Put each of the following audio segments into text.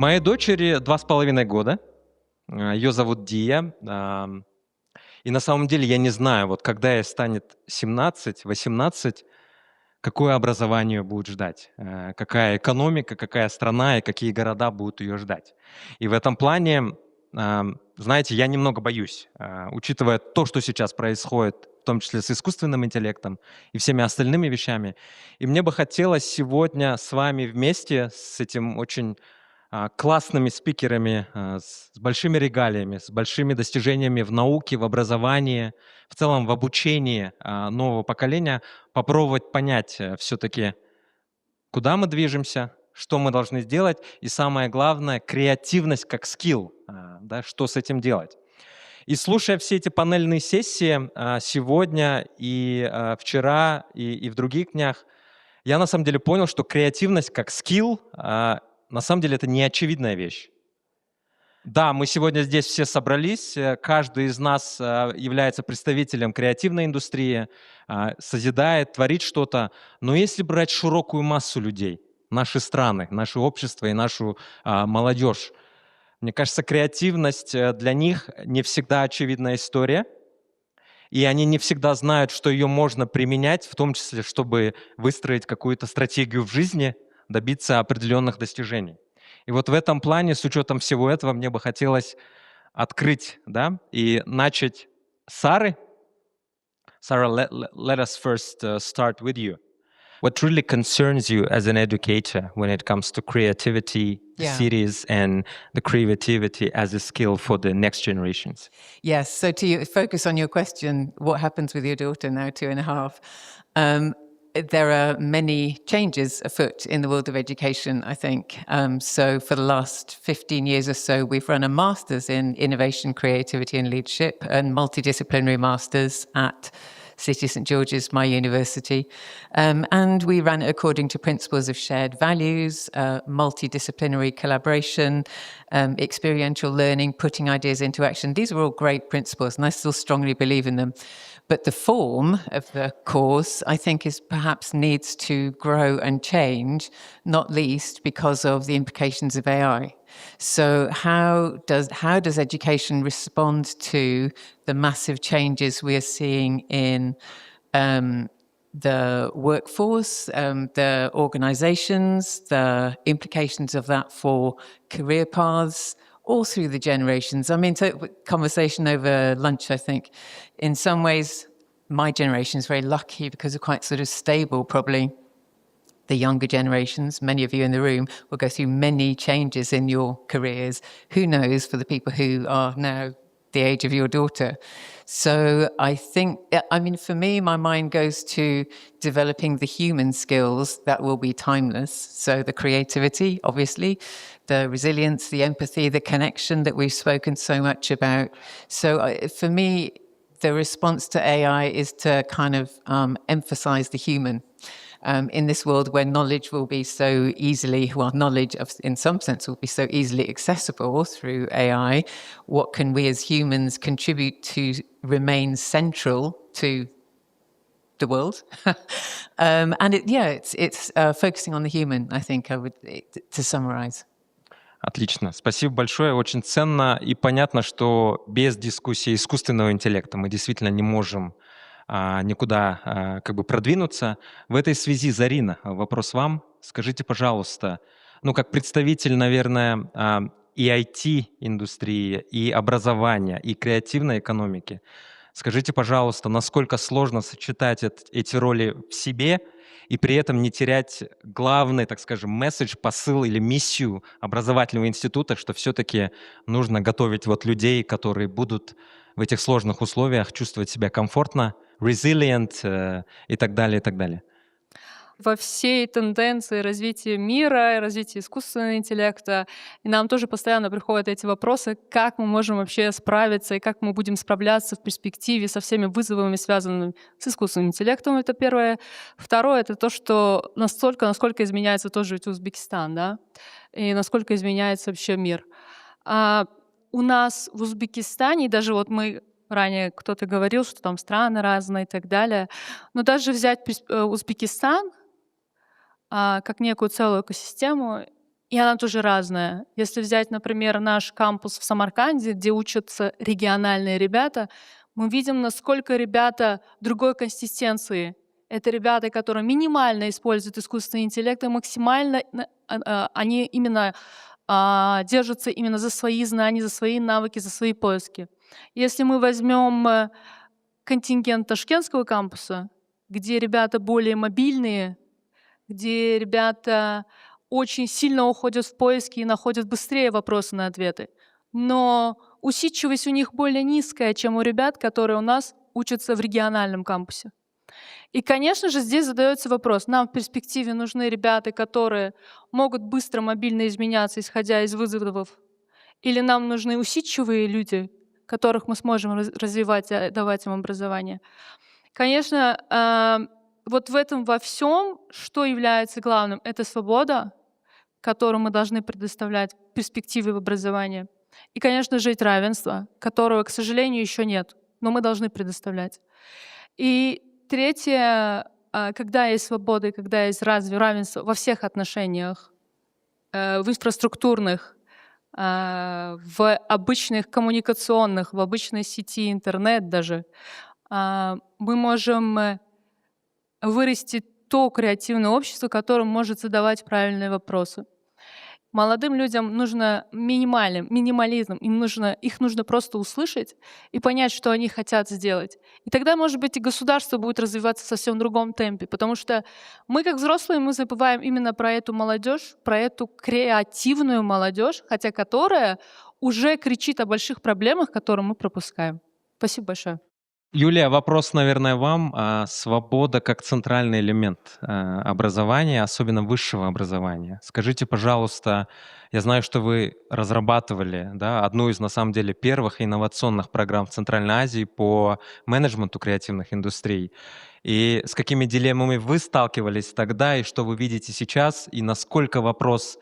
Моей дочери 2,5 года. Ее зовут Дия. И на самом деле я не знаю, вот когда ей станет 17-18, какое образование её будет ждать, какая экономика, какая страна и какие города будут ее ждать. И в этом плане, знаете, я немного боюсь, учитывая то, что сейчас происходит, в том числе с искусственным интеллектом и всеми остальными вещами. И мне бы хотелось сегодня с вами вместе, с этим очень классными спикерами, с большими регалиями, с большими достижениями в науке, в образовании, в целом в обучении нового поколения попробовать понять все-таки, куда мы движемся, что мы должны сделать, и самое главное, креативность как скилл, да, что с этим делать. И слушая все эти панельные сессии сегодня и вчера, и в других днях, я на самом деле понял, что креативность как скилл, на самом деле это не очевидная вещь. Да, мы сегодня здесь все собрались, каждый из нас является представителем креативной индустрии, созидает, творит что-то. Но если брать широкую массу людей, наши страны, наше общество и нашу молодежь, мне кажется, креативность для них не всегда очевидная история, и они не всегда знают, что ее можно применять, в том числе, чтобы выстроить какую-то стратегию в жизни, добиться определенных достижений. И вот в этом плане, с учетом всего этого, мне бы хотелось открыть, да, и начать с Сары. Sarah, let us first start with you. What really concerns you as an educator when it comes to creativity, Yeah. cities, and the creativity as a skill for the next generations? Yes. So focus on your question, what happens with your daughter now 2.5? There are many changes afoot in the world of education, I think. So for the last 15 years or so, we've run a master's in innovation, creativity and leadership, and multidisciplinary masters at City St George's, my university. And we ran it according to principles of shared values, multidisciplinary collaboration, experiential learning, putting ideas into action. These are all great principles, and I still strongly believe in them. But the form of the course, I think, perhaps needs to grow and change, not least because of the implications of AI. So how does education respond to the massive changes we are seeing in the workforce, the organizations, the implications of that for career paths, all through the generations? I mean, conversation over lunch, I think, in some ways, my generation is very lucky because we're quite sort of stable, probably. The younger generations, many of you in the room, will go through many changes in your careers. Who knows for the people who are now the age of your daughter? So I think, I mean, for me, my mind goes to developing the human skills that will be timeless. So the creativity, obviously, the resilience, the empathy, the connection that we've spoken so much about. So for me, the response to AI is to kind of emphasize the human. In this world where knowledge will be so easily, knowledge in some sense will be so easily accessible through AI, what can we as humans contribute to remain central to the world? It's focusing on the human, I think to summarize. Отлично. Спасибо большое. Очень ценно и понятно, что без дискуссии искусственного интеллекта мы действительно не можем никуда как бы продвинуться. В этой связи, Зарина, вопрос вам. Скажите, пожалуйста, ну, как представитель, наверное, и IT-индустрии, и образования, и креативной экономики, скажите, пожалуйста, насколько сложно сочетать эти роли в себе и при этом не терять главный, так скажем, месседж, посыл или миссию образовательного института, что все-таки нужно готовить вот людей, которые будут в этих сложных условиях чувствовать себя комфортно, resilient и так далее, и так далее. Во всей тенденции развития мира, развития искусственного интеллекта, и нам тоже постоянно приходят эти вопросы, как мы можем вообще справиться и как мы будем справляться в перспективе со всеми вызовами, связанными с искусственным интеллектом, это первое. Второе — это то, что насколько изменяется тоже ведь Узбекистан, да, и насколько изменяется вообще мир. У нас в Узбекистане, даже вот мы ранее кто-то говорил, что там страны разные и так далее, но даже взять Узбекистан как некую целую экосистему, и она тоже разная. Если взять, например, наш кампус в Самарканде, где учатся региональные ребята, мы видим, насколько ребята другой консистенции. Это ребята, которые минимально используют искусственный интеллект, и максимально они именно держатся именно за свои знания, за свои навыки, за свои поиски. Если мы возьмем контингент Ташкентского кампуса, где ребята более мобильные, где ребята очень сильно уходят в поиски и находят быстрее вопросы на ответы. Но усидчивость у них более низкая, чем у ребят, которые у нас учатся в региональном кампусе. И, конечно же, здесь задается вопрос. Нам в перспективе нужны ребята, которые могут быстро, мобильно изменяться, исходя из вызовов, или нам нужны усидчивые люди, которых мы сможем развивать, давать им образование. Конечно, вот в этом во всем, что является главным, это свобода, которую мы должны предоставлять в перспективе в образовании. И, конечно же, равенство, которого, к сожалению, еще нет, но мы должны предоставлять. И третье, когда есть свобода и когда есть равенство во всех отношениях, в инфраструктурных, в обычных коммуникационных, в обычной сети интернет даже, мы можем вырастить то креативное общество, которое может задавать правильные вопросы. Молодым людям нужно минимализм, их нужно просто услышать и понять, что они хотят сделать. И тогда, может быть, и государство будет развиваться в совсем другом темпе, потому что мы, как взрослые, мы забываем именно про эту молодежь, про эту креативную молодежь, хотя которая уже кричит о больших проблемах, которые мы пропускаем. Спасибо большое. Юлия, вопрос, наверное, вам. Свобода как центральный элемент образования, особенно высшего образования. Скажите, пожалуйста, я знаю, что вы разрабатывали, да, одну из, на самом деле, первых инновационных программ в Центральной Азии по менеджменту креативных индустрий. И с какими дилеммами вы сталкивались тогда, и что вы видите сейчас, и насколько вопрос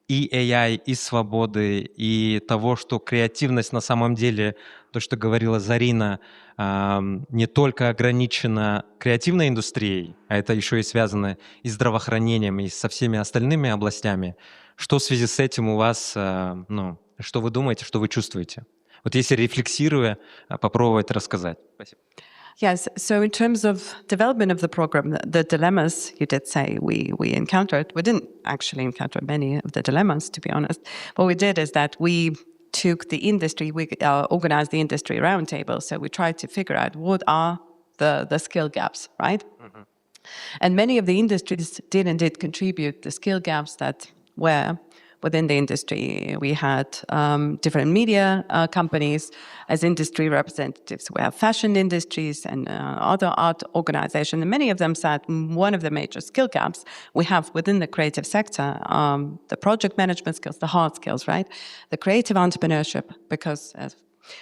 и AI, и свободы, и того, что креативность на самом деле, то, что говорила Зарина, не только ограничена креативной индустрией, а это еще и связано и с здравоохранением, и со всеми остальными областями. Что в связи с этим у вас, что вы думаете, что вы чувствуете? Вот если рефлексируя, попробовать рассказать. Спасибо. Yes, so in terms of development of the program, the dilemmas you did say we encountered, we didn't actually encounter many of the dilemmas, to be honest. What we did is that we took the industry, we organized the industry roundtable. So we tried to figure out what are the skill gaps, right? Mm-hmm. And many of the industries did indeed contribute the skill gaps that were within the industry. We had different media companies as industry representatives. We have fashion industries and other art organizations. And many of them said one of the major skill gaps we have within the creative sector, the project management skills, the hard skills, right? The creative entrepreneurship, because as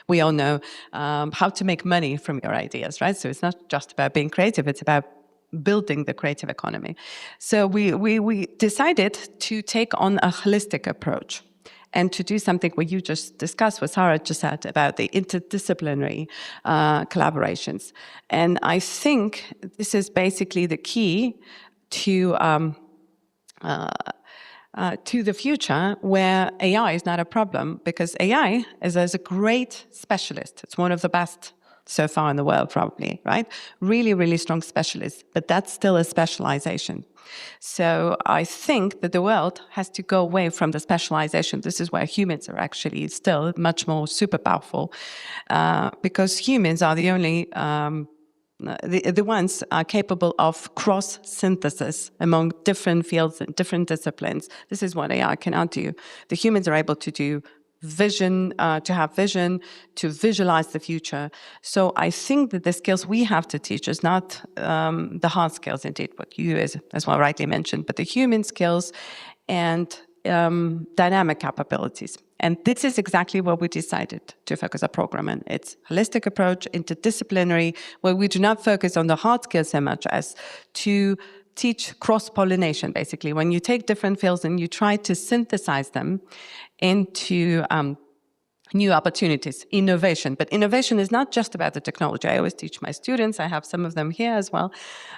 we all know, how to make money from your ideas, right? So it's not just about being creative, it's about building the creative economy. So we decided to take on a holistic approach and to do something what you just discussed, what Sarah just said about the interdisciplinary collaborations. And I think this is basically the key to the future where AI is not a problem, because AI is a great specialist. It's one of the best so far in the world, probably, right? Really, really strong specialists, but that's still a specialization. So I think that the world has to go away from the specialization. This is where humans are actually still much more super powerful, because humans are the only the ones are capable of cross-synthesis among different fields and different disciplines. This is what AI cannot do. The humans are able to do vision, to have vision, to visualize the future. So I think that the skills we have to teach is not the hard skills, indeed, what you as well rightly mentioned, but the human skills and dynamic capabilities. And this is exactly what we decided to focus our program on. It's holistic approach, interdisciplinary, where we do not focus on the hard skills so much as to teach cross-pollination, basically. When you take different fields and you try to synthesize them into new opportunities, innovation. But innovation is not just about the technology. I always teach my students, I have some of them here as well,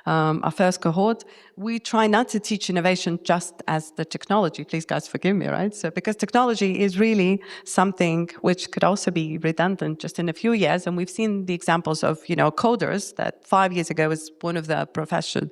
our first cohort. We try not to teach innovation just as the technology. Please, guys, forgive me, right? So because technology is really something which could also be redundant just in a few years. And we've seen the examples of, coders that 5 years ago was one of the professions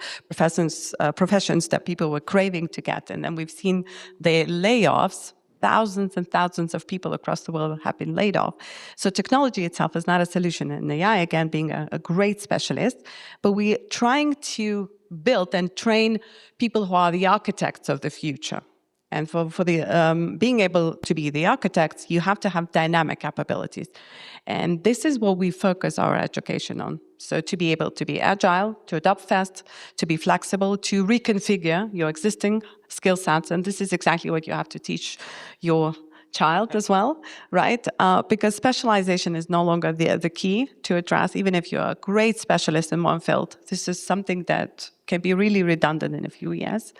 that people were craving to get. And then we've seen the layoffs. Thousands and thousands of people across the world have been laid off. So technology itself is not a solution. And AI, again, being a great specialist, but we're trying to build and train people who are the architects of the future. And for the being able to be the architects, you have to have dynamic capabilities. And this is what we focus our education on. So to be able to be agile, to adapt fast, to be flexible, to reconfigure your existing skill sets. And this is exactly what you have to teach your child as well, right? Because specialization is no longer the key to address. Even if you're a great specialist in one field, this is something that can be really redundant in a few years.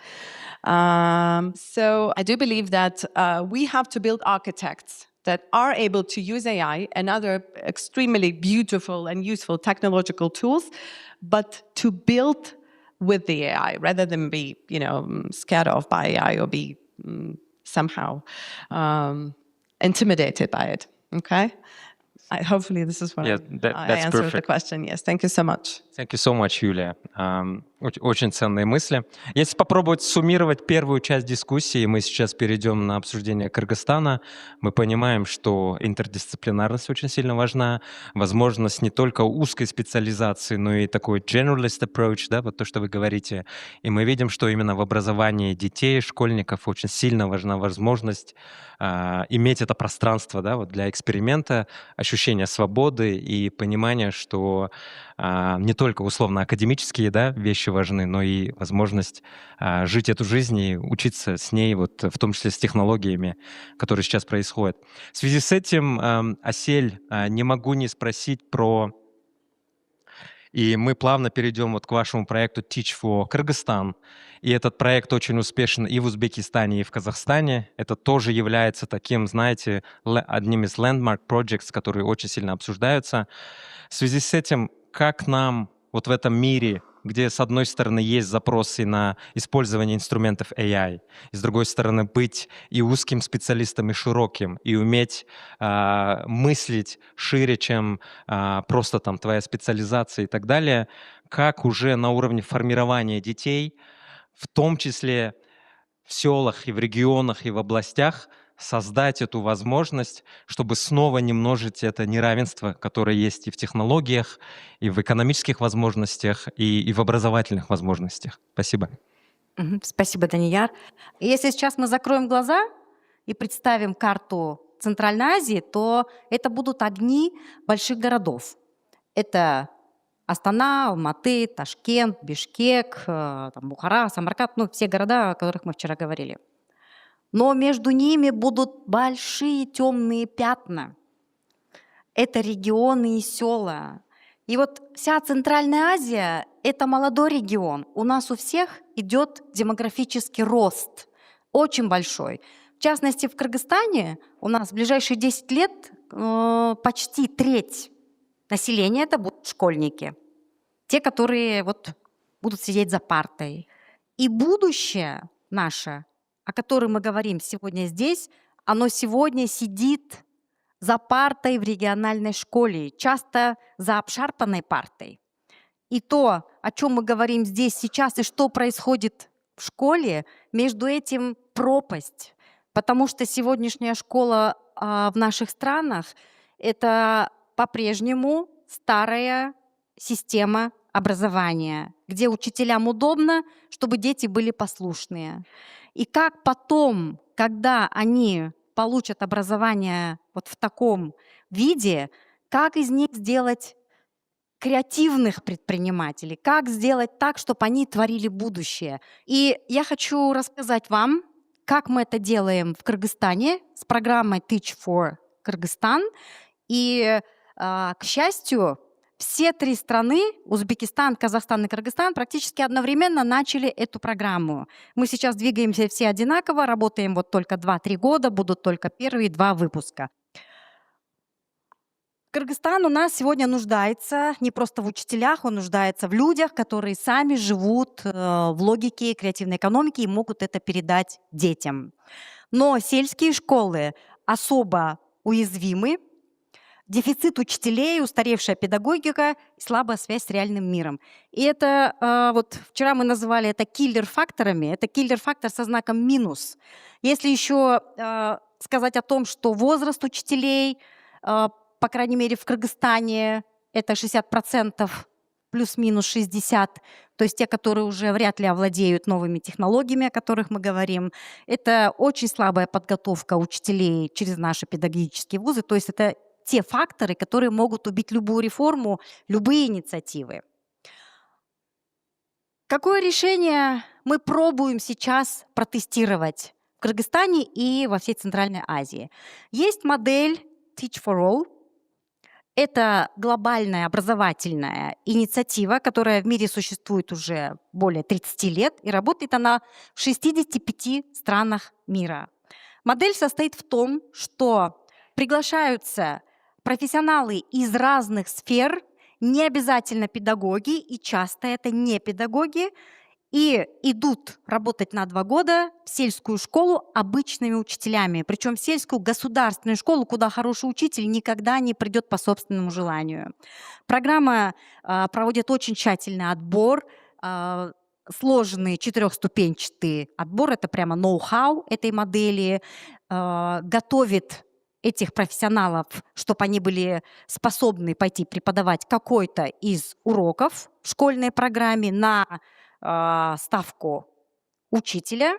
So I do believe that we have to build architects that are able to use AI and other extremely beautiful and useful technological tools, but to build with the AI rather than be, scared off by AI or be somehow intimidated by it. Okay. Hopefully this is what I that's answered the perfect. question. Yes, thank you so much. Thank you so much, Юлия. Очень ценные мысли. Если попробовать суммировать первую часть дискуссии, мы сейчас перейдем на обсуждение Кыргызстана. Мы понимаем, что интердисциплинарность очень сильно важна, возможность не только узкой специализации, но и такой generalist approach, да, вот то, что вы говорите. И мы видим, что именно в образовании детей, школьников очень сильно важна возможность иметь это пространство, да, вот для эксперимента, ощущение свободы и понимание, что не только условно академические, да, вещи важны, но и возможность жить эту жизнь и учиться с ней, вот, в том числе с технологиями, которые сейчас происходят. В связи с этим, Асель, не могу не спросить про... И мы плавно перейдем вот к вашему проекту Teach for Кыргызстан. И этот проект очень успешен и в Узбекистане, и в Казахстане. Это тоже является таким, знаете, одним из landmark projects, которые очень сильно обсуждаются. В связи с этим, как нам вот в этом мире, где с одной стороны есть запросы на использование инструментов AI, и с другой стороны быть и узким специалистом, и широким, и уметь мыслить шире, чем просто там твоя специализация и так далее, как уже на уровне формирования детей, в том числе в селах и в регионах и в областях, создать эту возможность, чтобы снова не множить это неравенство, которое есть и в технологиях, и в экономических возможностях, и в образовательных возможностях. Спасибо. Спасибо, Данияр. Если сейчас мы закроем глаза и представим карту Центральной Азии, то это будут огни больших городов. Это Астана, Алматы, Ташкент, Бишкек, Бухара, Самарканд, все города, о которых мы вчера говорили. Но между ними будут большие темные пятна. Это регионы и села. И вот вся Центральная Азия — это молодой регион. У нас у всех идет демографический рост, очень большой. В частности, в Кыргызстане у нас в ближайшие 10 лет почти треть населения — это будут школьники. Те, которые будут сидеть за партой. И будущее наше, о котором мы говорим сегодня здесь, оно сегодня сидит за партой в региональной школе, часто за обшарпанной партой. И то, о чем мы говорим здесь сейчас, и что происходит в школе, между этим пропасть. Потому что сегодняшняя школа в наших странах — это по-прежнему старая система образования, где учителям удобно, чтобы дети были послушные. И как потом, когда они получат образование в таком виде, как из них сделать креативных предпринимателей, как сделать так, чтобы они творили будущее. И я хочу рассказать вам, как мы это делаем в Кыргызстане с программой Teach for Кыргызстан. И, к счастью, все три страны, Узбекистан, Казахстан и Кыргызстан, практически одновременно начали эту программу. Мы сейчас двигаемся все одинаково, работаем только 2-3 года, будут только первые 2 выпуска. Кыргызстан у нас сегодня нуждается не просто в учителях, он нуждается в людях, которые сами живут в логике креативной экономики и могут это передать детям. Но сельские школы особо уязвимы. Дефицит учителей, устаревшая педагогика и слабая связь с реальным миром. И это, вот вчера мы называли это киллер-факторами, это киллер-фактор со знаком минус. Если еще сказать о том, что возраст учителей, по крайней мере в Кыргызстане, это 60%, плюс-минус 60%, то есть те, которые уже вряд ли овладеют новыми технологиями, о которых мы говорим. Это очень слабая подготовка учителей через наши педагогические вузы, то есть это те факторы, которые могут убить любую реформу, любые инициативы. Какое решение мы пробуем сейчас протестировать в Кыргызстане и во всей Центральной Азии? Есть модель Teach for All. Это глобальная образовательная инициатива, которая в мире существует уже более 30 лет, и работает она в 65 странах мира. Модель состоит в том, что приглашаются профессионалы из разных сфер, не обязательно педагоги, и часто это не педагоги, и идут работать на 2 года в сельскую школу обычными учителями. Причем в сельскую государственную школу, куда хороший учитель никогда не придет по собственному желанию. Программа проводит очень тщательный отбор, сложный 4-ступенчатый отбор, это прямо ноу-хау этой модели, готовит этих профессионалов, чтобы они были способны пойти преподавать какой-то из уроков в школьной программе на ставку учителя,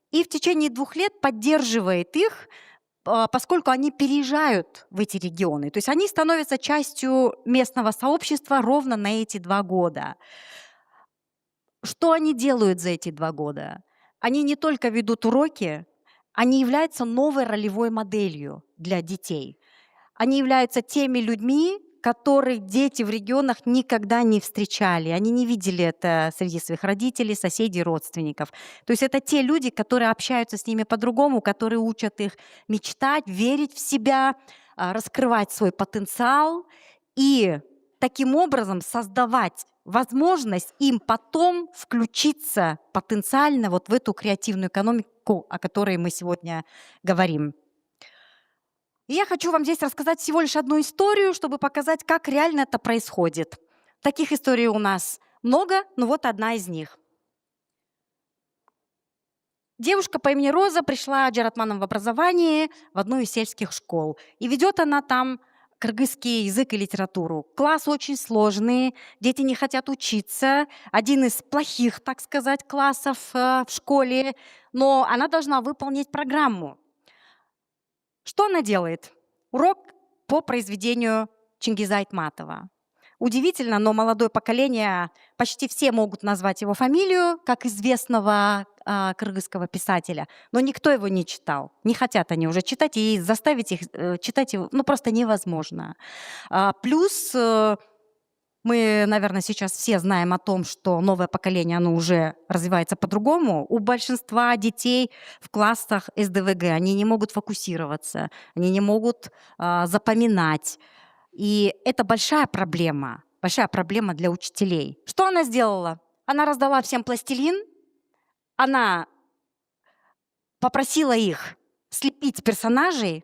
и в течение 2 лет поддерживает их, поскольку они переезжают в эти регионы. То есть они становятся частью местного сообщества ровно на эти 2 года. Что они делают за эти 2 года? Они не только ведут уроки, они являются новой ролевой моделью для детей. Они являются теми людьми, которых дети в регионах никогда не встречали. Они не видели это среди своих родителей, соседей, родственников. То есть это те люди, которые общаются с ними по-другому, которые учат их мечтать, верить в себя, раскрывать свой потенциал и таким образом создавать возможность им потом включиться потенциально вот в эту креативную экономику, о которой мы сегодня говорим. И я хочу вам здесь рассказать всего лишь одну историю, чтобы показать, как реально это происходит. Таких историй у нас много, но вот одна из них. Девушка по имени Роза пришла Джаратманом в образование в одну из сельских школ. И ведет она там кыргызский язык и литературу. Класс очень сложный, дети не хотят учиться. Один из плохих, так сказать, классов в школе. Но она должна выполнить программу. Что она делает? Урок по произведению Чингиза Айтматова. Удивительно, но молодое поколение, почти все могут назвать его фамилию, как известного кыргызского писателя, но никто его не читал. Не хотят они уже читать, и заставить их читать его просто невозможно. Плюс мы, наверное, сейчас все знаем о том, что новое поколение, оно уже развивается по-другому. У большинства детей в классах СДВГ они не могут фокусироваться, они не могут запоминать. И это большая проблема для учителей. Что она сделала? Она раздала всем пластилин, она попросила их слепить персонажей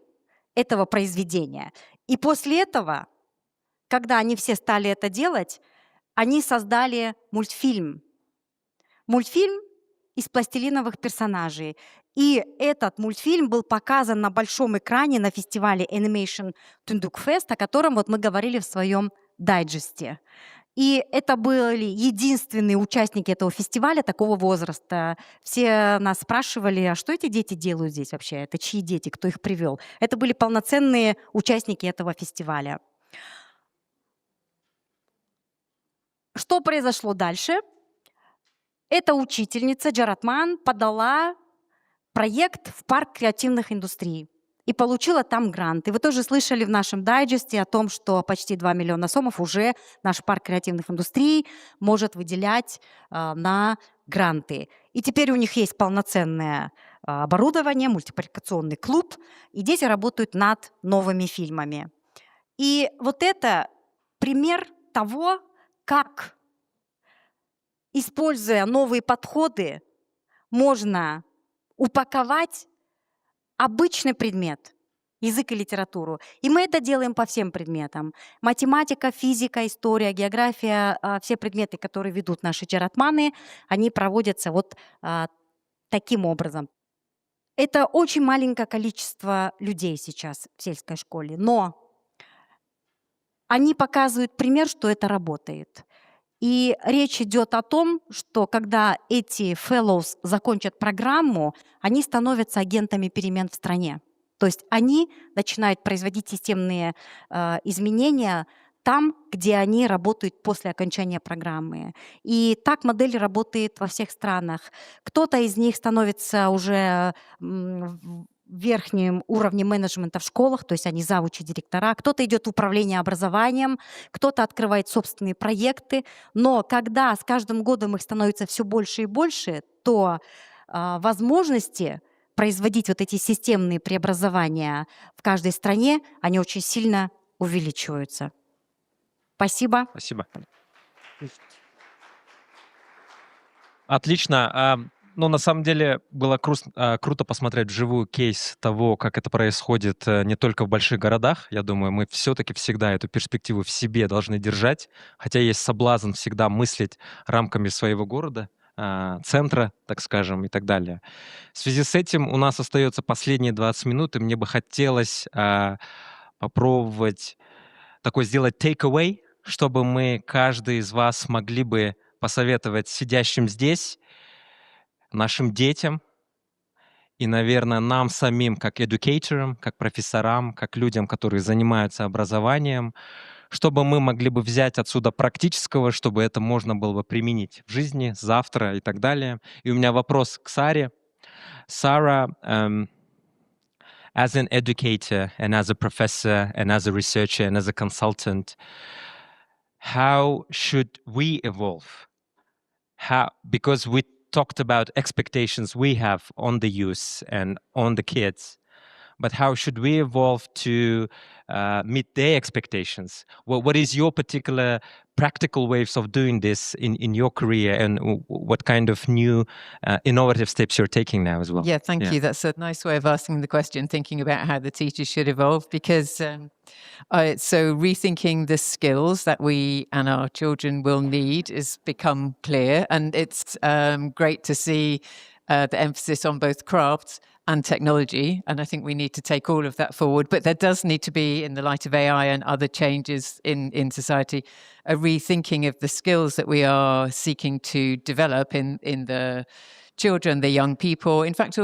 этого произведения. И после этого, когда они все стали это делать, они создали мультфильм. Мультфильм из пластилиновых персонажей. И этот мультфильм был показан на большом экране на фестивале Animation Тундук Fest, о котором вот мы говорили в своем дайджесте. И это были единственные участники этого фестиваля такого возраста. Все нас спрашивали, а что эти дети делают здесь вообще? Это чьи дети? Кто их привел? Это были полноценные участники этого фестиваля. Что произошло дальше? Эта учительница Джаратман подала проект в парк креативных индустрий и получила там грант. И вы тоже слышали в нашем дайджесте о том, что почти 2 миллиона сомов уже наш парк креативных индустрий может выделять на гранты. И теперь у них есть полноценное оборудование, мультипликационный клуб, и дети работают над новыми фильмами. И вот это пример того, как, используя новые подходы, можно упаковать обычный предмет, язык и литературу. И мы это делаем по всем предметам. Математика, физика, история, география, все предметы, которые ведут наши джаратманы, они проводятся вот таким образом. Это очень маленькое количество людей сейчас в сельской школе, но они показывают пример, что это работает. И речь идет о том, что когда эти fellows закончат программу, они становятся агентами перемен в стране. То есть они начинают производить системные изменения там, где они работают после окончания программы. И так модель работает во всех странах. Кто-то из них становится уже в верхнем уровне менеджмента в школах, то есть они завучи, директора, кто-то идет в управление образованием, кто-то открывает собственные проекты, но когда с каждым годом их становится все больше и больше, то возможности производить вот эти системные преобразования в каждой стране, они очень сильно увеличиваются. Спасибо. Спасибо. Отлично. Ну, на самом деле, было круто посмотреть вживую кейс того, как это происходит не только в больших городах. Я думаю, мы все-таки всегда эту перспективу в себе должны держать, хотя есть соблазн всегда мыслить рамками своего города, центра, так скажем, и так далее. В связи с этим у нас остается последние 20 минут, и мне бы хотелось попробовать такой сделать take-away, чтобы мы, каждый из вас, могли бы посоветовать сидящим здесь, нашим детям и, наверное, нам самим, как educatorам, как профессорам, как людям, которые занимаются образованием, чтобы мы могли бы взять отсюда практического, чтобы это можно было бы применить в жизни, завтра и так далее. И у меня вопрос к Саре. Сара, as an educator and as a professor and as a researcher and as a consultant, how should we evolve? Because we talked about expectations we have on the youth and on the kids, but how should we evolve to meet their expectations? What is your particular practical ways of doing this in your career, and what kind of new innovative steps you're taking now as well? Yeah, thank you. That's a nice way of asking the question, thinking about how the teachers should evolve, because so rethinking the skills that we and our children will need has become clear, and it's great to see the emphasis on both crafts and technology, and I think we need to take all of that forward. But there does need to be, in the light of AI and other changes in society, a rethinking of the skills that we are seeking to develop in the children, the young people, in fact,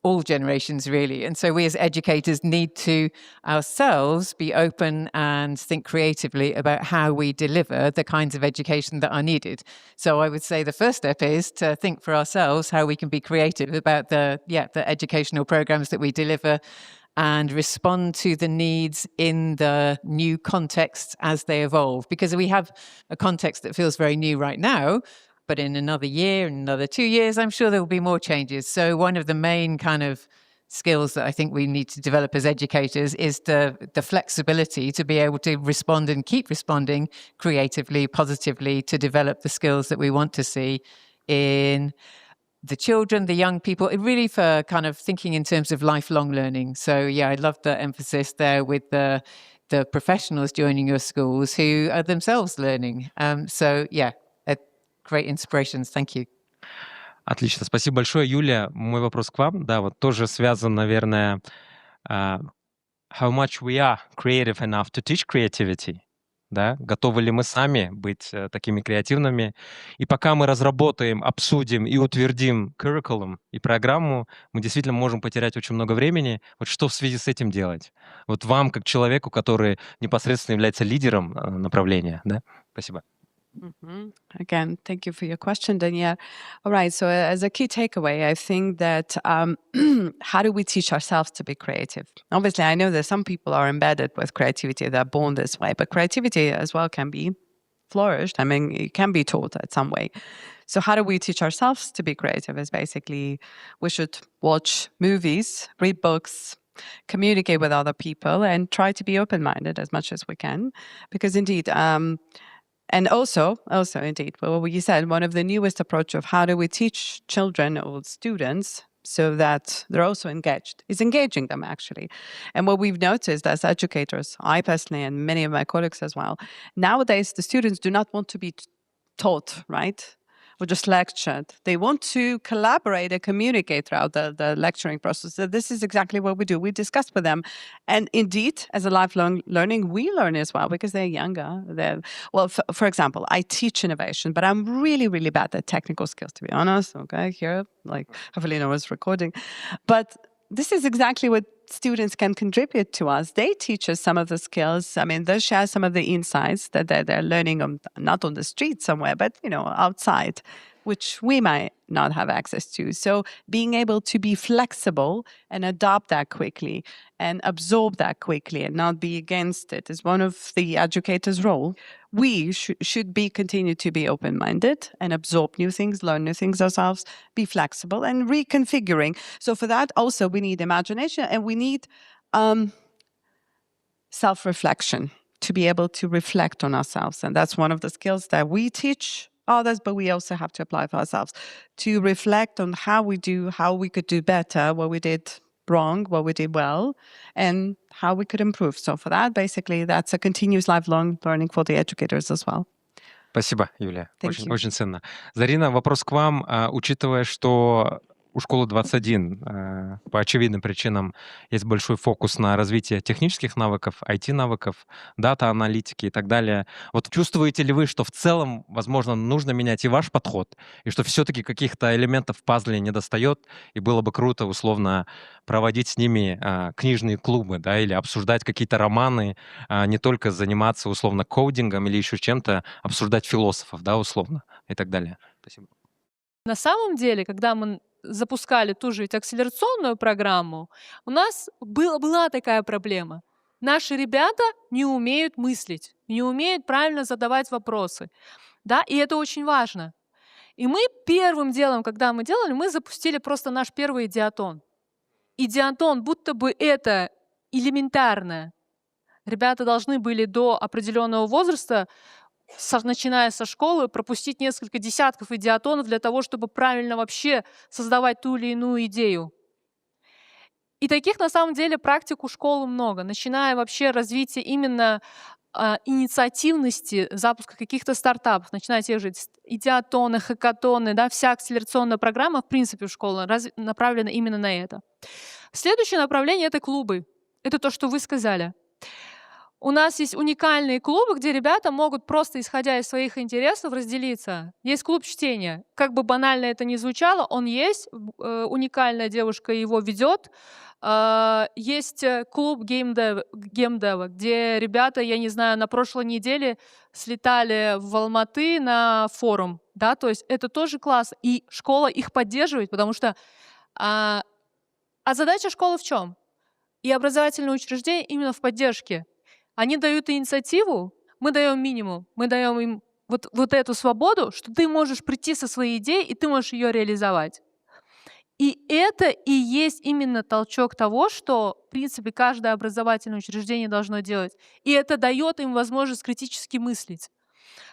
all generations really. And so we as educators need to ourselves be open and think creatively about how we deliver the kinds of education that are needed. So I would say the first step is to think for ourselves how we can be creative about the educational programs that we deliver and respond to the needs in the new contexts as they evolve. Because we have a context that feels very new right now, but in another year, in another 2 years, I'm sure there will be more changes. So one of the main kind of skills that I think we need to develop as educators is the flexibility to be able to respond and keep responding creatively, positively, to develop the skills that we want to see in the children, the young people, really for kind of thinking in terms of lifelong learning. So yeah, I love the emphasis there with the professionals joining your schools who are themselves learning. So yeah, great inspirations. Thank you. Отлично. Спасибо большое, Юлия. Мой вопрос к вам, да, вот тоже связан, наверное, how much we are creative enough to teach creativity, да, готовы ли мы сами быть такими креативными. И пока мы разработаем, обсудим и утвердим curriculum и программу, мы действительно можем потерять очень много времени. Вот что в связи с этим делать? Вот вам, как человеку, который непосредственно является лидером направления, да? Спасибо. Again, thank you for your question, Danielle. All right, so as a key takeaway, I think that how do we teach ourselves to be creative? Obviously, I know that some people are embedded with creativity, they're born this way, but creativity as well can be flourished. I mean, it can be taught in some way. So how do we teach ourselves to be creative is basically we should watch movies, read books, communicate with other people and try to be open-minded as much as we can, because indeed, and also indeed, well, what you said, one of the newest approach of how do we teach children or students so that they're also engaged is engaging them actually. And what we've noticed as educators, I personally and many of my colleagues as well, nowadays the students do not want to be taught, right? Or just lectured. They want to collaborate and communicate throughout the lecturing process. So this is exactly what we do. We discuss with them. And indeed, as a lifelong learning, we learn as well because they're younger. Well, for example, I teach innovation, but I'm really, really bad at technical skills, to be honest. Okay, here, like Evelina was recording. But this is exactly what students can contribute to us. They teach us some of the skills. I mean, they share some of the insights that they're learning not on the street somewhere, but outside, which we might not have access to. So being able to be flexible and adopt that quickly and absorb that quickly and not be against it is one of the educators' role. We should continue to be open-minded and absorb new things, learn new things ourselves, be flexible and reconfiguring. So for that also we need imagination and we need self-reflection to be able to reflect on ourselves. And that's one of the skills that we teach others, but we also have to apply for ourselves to reflect on how we could do better, what we did wrong, what we did well, and how we could improve. So for that, basically, that's a continuous lifelong learning for the educators as well. Спасибо, Юлия. Thank Очень, you. очень ценно. Зарина, вопрос к вам. Учитывая, что у школы 21 по очевидным причинам есть большой фокус на развитие технических навыков, IT-навыков, дата-аналитики и так далее. Вот чувствуете ли вы, что в целом, возможно, нужно менять и ваш подход, и что все-таки каких-то элементов в пазле недостает, и было бы круто, условно, проводить с ними книжные клубы, да, или обсуждать какие-то романы, не только заниматься, условно, кодингом или еще чем-то, обсуждать философов, да, условно, и так далее. Спасибо. На самом деле, когда мы запускали ту же ведь акселерационную программу, у нас была такая проблема. Наши ребята не умеют мыслить, не умеют правильно задавать вопросы. Да? И это очень важно. И мы первым делом, когда мы делали, мы запустили просто наш первый идиатон. Идиатон, будто бы это элементарно. Ребята должны были до определенного возраста, начиная со школы, пропустить несколько десятков идиатонов для того, чтобы правильно вообще создавать ту или иную идею. И таких, на самом деле, практик у школы много, начиная вообще развитие именно инициативности, запуска каких-то стартапов, начиная с тех же идиатоны, хакатоны, да, вся акселерационная программа, в принципе, в школе направлена именно на это. Следующее направление — это клубы. Это то, что вы сказали. У нас есть уникальные клубы, где ребята могут просто, исходя из своих интересов, разделиться. Есть клуб чтения. Как бы банально это ни звучало, он есть. Уникальная девушка его ведет. Есть клуб геймдева, где ребята, я не знаю, на прошлой неделе слетали в Алматы на форум. Да? То есть это тоже классно. И школа их поддерживает, потому что... А задача школы в чем? И образовательные учреждения именно в поддержке. Они дают инициативу, мы даем минимум, мы даем им вот эту свободу, что ты можешь прийти со своей идеей, и ты можешь ее реализовать. И это и есть именно толчок того, что, в принципе, каждое образовательное учреждение должно делать. И это дает им возможность критически мыслить.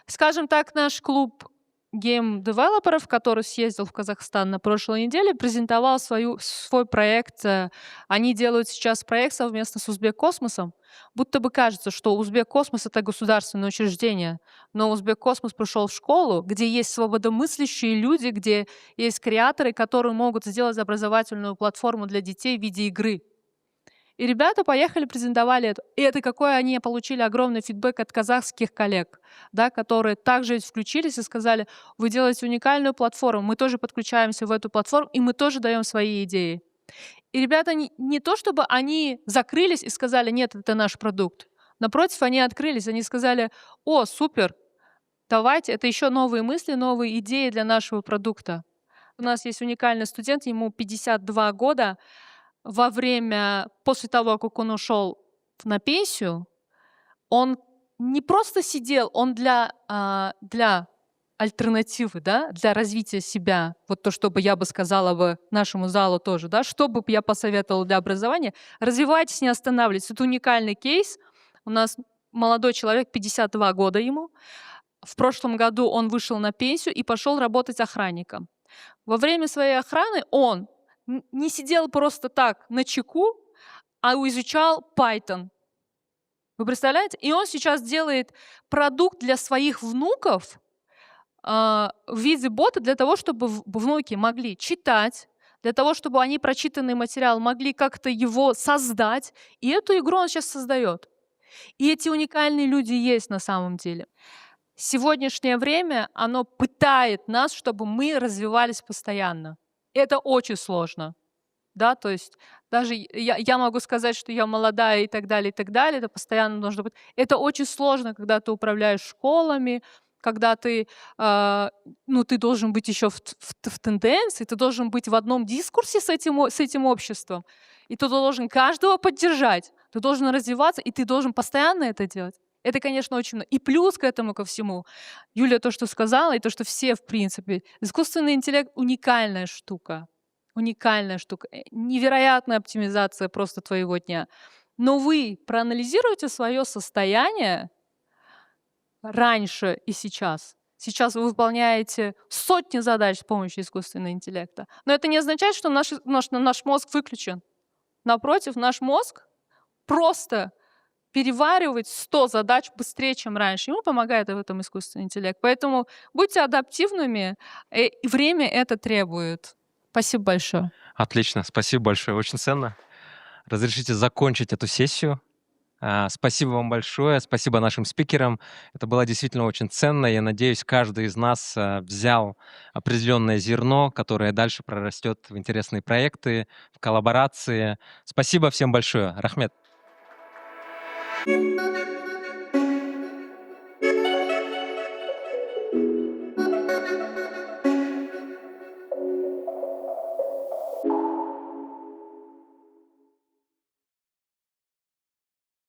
Скажем так, наш клуб гейм-девелоперов, который съездил в Казахстан на прошлой неделе, презентовал свой проект. Они делают сейчас проект совместно с Узбеккосмосом. Будто бы кажется, что Узбеккосмос — это государственное учреждение, но Узбеккосмос пришел в школу, где есть свободомыслящие люди, где есть креаторы, которые могут сделать образовательную платформу для детей в виде игры. И ребята поехали, презентовали это. И это какой они получили огромный фидбэк от казахских коллег, да, которые также включились и сказали: вы делаете уникальную платформу, мы тоже подключаемся в эту платформу, и мы тоже даем свои идеи. И ребята не то чтобы они закрылись и сказали: нет, это наш продукт. Напротив, они открылись, они сказали: о, супер, давайте, это еще новые мысли, новые идеи для нашего продукта. У нас есть уникальный студент, ему 52 года. После того, как он ушел на пенсию, он не просто сидел, он для альтернативы, да, для развития себя. Вот то, что бы я бы сказала бы нашему залу тоже, да, что бы я посоветовала для образования. Развивайтесь, не останавливайтесь. Это уникальный кейс. У нас молодой человек, 52 года ему. В прошлом году он вышел на пенсию и пошел работать охранником. Во время своей охраны он не сидел просто так на чеку, а изучал Python. Вы представляете? И он сейчас делает продукт для своих внуков в виде бота для того, чтобы внуки могли читать, для того, чтобы они прочитанный материал могли как-то его создать. И эту игру он сейчас создает. И эти уникальные люди есть на самом деле. Сегодняшнее время, оно пытает нас, чтобы мы развивались постоянно. Это очень сложно. Да, то есть даже я могу сказать, что я молодая и так далее, это постоянно нужно быть. Это очень сложно, когда ты управляешь школами, когда ты, ты должен быть еще в тенденции, ты должен быть в одном дискурсе с этим обществом, и ты должен каждого поддержать, ты должен развиваться, и ты должен постоянно это делать. Это, конечно, очень много. И плюс к этому ко всему, Юля то, что сказала, и то, что все, в принципе, искусственный интеллект — уникальная штука. Уникальная штука. Невероятная оптимизация просто твоего дня. Но вы проанализируете свое состояние раньше и сейчас. Сейчас вы выполняете сотни задач с помощью искусственного интеллекта. Но это не означает, что наш мозг выключен. Напротив, наш мозг просто переваривать 100 задач быстрее, чем раньше. Ему помогает в этом искусственный интеллект. Поэтому будьте адаптивными, и время это требует. Спасибо большое. Отлично, спасибо большое, очень ценно. Разрешите закончить эту сессию. Спасибо вам большое, спасибо нашим спикерам. Это было действительно очень ценно. Я надеюсь, каждый из нас взял определенное зерно, которое дальше прорастет в интересные проекты, в коллаборации. Спасибо всем большое. Рахмет.